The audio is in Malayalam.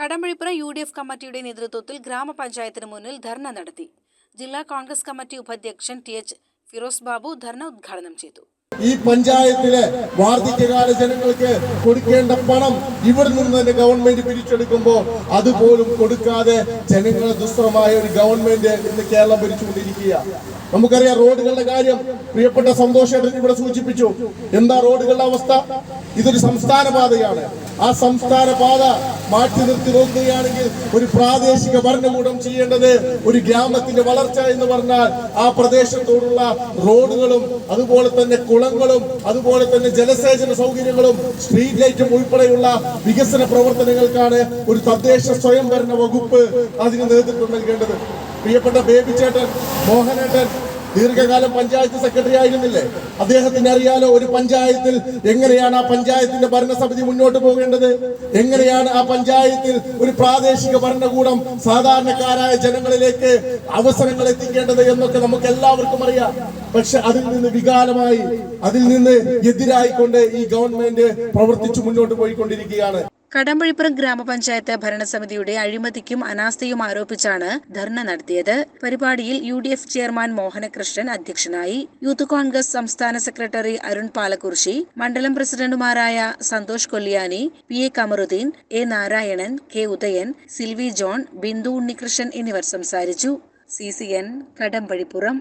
കടമ്പഴിപ്പുറം UDF കമ്മിറ്റിയുടെ നേതൃത്വത്തിൽ ഗ്രാമപഞ്ചായത്തിന് മുന്നിൽ ധർണ നടത്തി. ജില്ലാ കോൺഗ്രസ് കമ്മിറ്റി ഉപാധ്യക്ഷൻ TH ഫിറോസ് ബാബു ധർണ ഉദ്ഘാടനം ചെയ്തു. ഈ പഞ്ചായത്തിലെ വാർദ്ധക്യകാല ജനങ്ങൾക്ക് കൊടുക്കേണ്ട പണം ഇവിടെ നിന്ന് തന്നെ ഗവൺമെന്റ് പിരിച്ചെടുക്കുമ്പോൾ അതുപോലും കൊടുക്കാതെ ജനങ്ങളെ ദുസ്സഹമായ ഒരു ഗവൺമെന്റ് ഇന്ന് കേരളം ഭരിച്ചുകൊണ്ടിരിക്കുക. നമുക്കറിയാം റോഡുകളുടെ കാര്യം പ്രിയപ്പെട്ട സന്തോഷേട്ടൻ ഇവിടെ സൂചിപ്പിച്ചു. എന്താ റോഡുകളുടെ അവസ്ഥ? ഇതൊരു സംസ്ഥാന പാതയാണ്. ആ സംസ്ഥാന പാത മാറ്റി നിർത്തി നോക്കുകയാണെങ്കിൽ ഒരു പ്രാദേശിക ഭരണകൂടം ചെയ്യേണ്ടത് ഒരു ഗ്രാമത്തിന്റെ വളർച്ച എന്ന് പറഞ്ഞാൽ ആ പ്രദേശത്തോടുള്ള റോഡുകളും അതുപോലെ തന്നെ കുളങ്ങളും അതുപോലെ തന്നെ ജലസേചന സൗകര്യങ്ങളും സ്ട്രീറ്റ് ലൈറ്റും ഉൾപ്പെടെയുള്ള വികസന പ്രവർത്തനങ്ങൾക്കാണ് ഒരു തദ്ദേശ സ്വയംഭരണ വകുപ്പ് അതിന് നേതൃത്വം നൽകേണ്ടത്. പ്രിയപ്പെട്ട ബേബി ചേട്ടൻ, മോഹനേട്ടൻ ദീർഘകാലം പഞ്ചായത്ത് സെക്രട്ടറി ആയിരുന്നില്ലേ? അദ്ദേഹത്തിന് അറിയാലോ ഒരു പഞ്ചായത്തിൽ എങ്ങനെയാണ് ആ പഞ്ചായത്തിന്റെ ഭരണസമിതി മുന്നോട്ട് പോകേണ്ടത്, എങ്ങനെയാണ് ആ പഞ്ചായത്തിൽ ഒരു പ്രാദേശിക ഭരണകൂടം സാധാരണക്കാരായ ജനങ്ങളിലേക്ക് അവസരങ്ങൾ എത്തിക്കേണ്ടത് എന്നൊക്കെ നമുക്ക് എല്ലാവർക്കും അറിയാം. പക്ഷെ അതിൽ നിന്ന് വികാരമായി, അതിൽ നിന്ന് എതിരായിക്കൊണ്ട് ഈ ഗവൺമെന്റ് പ്രവർത്തിച്ചു മുന്നോട്ട് പോയിക്കൊണ്ടിരിക്കുകയാണ്. കടമ്പഴിപ്പുറം ഗ്രാമപഞ്ചായത്ത് ഭരണസമിതിയുടെ അഴിമതിക്കും അനാസ്ഥയും ആരോപിച്ചാണ് ധർണ നടത്തിയത്. പരിപാടിയിൽ UDF ചെയർമാൻ മോഹനകൃഷ്ണൻ അധ്യക്ഷനായി. യൂത്ത് കോൺഗ്രസ് സംസ്ഥാന സെക്രട്ടറി അരുൺ പാലക്കുറിശി, മണ്ഡലം പ്രസിഡന്റുമാരായ Santhosh Kolliyani, PA Kamaruddin, A Narayanan, K Udayan, Silvy John, Bindu Unnikrishnan എന്നിവർ സംസാരിച്ചു. CCN കടമ്പഴിപ്പുറം.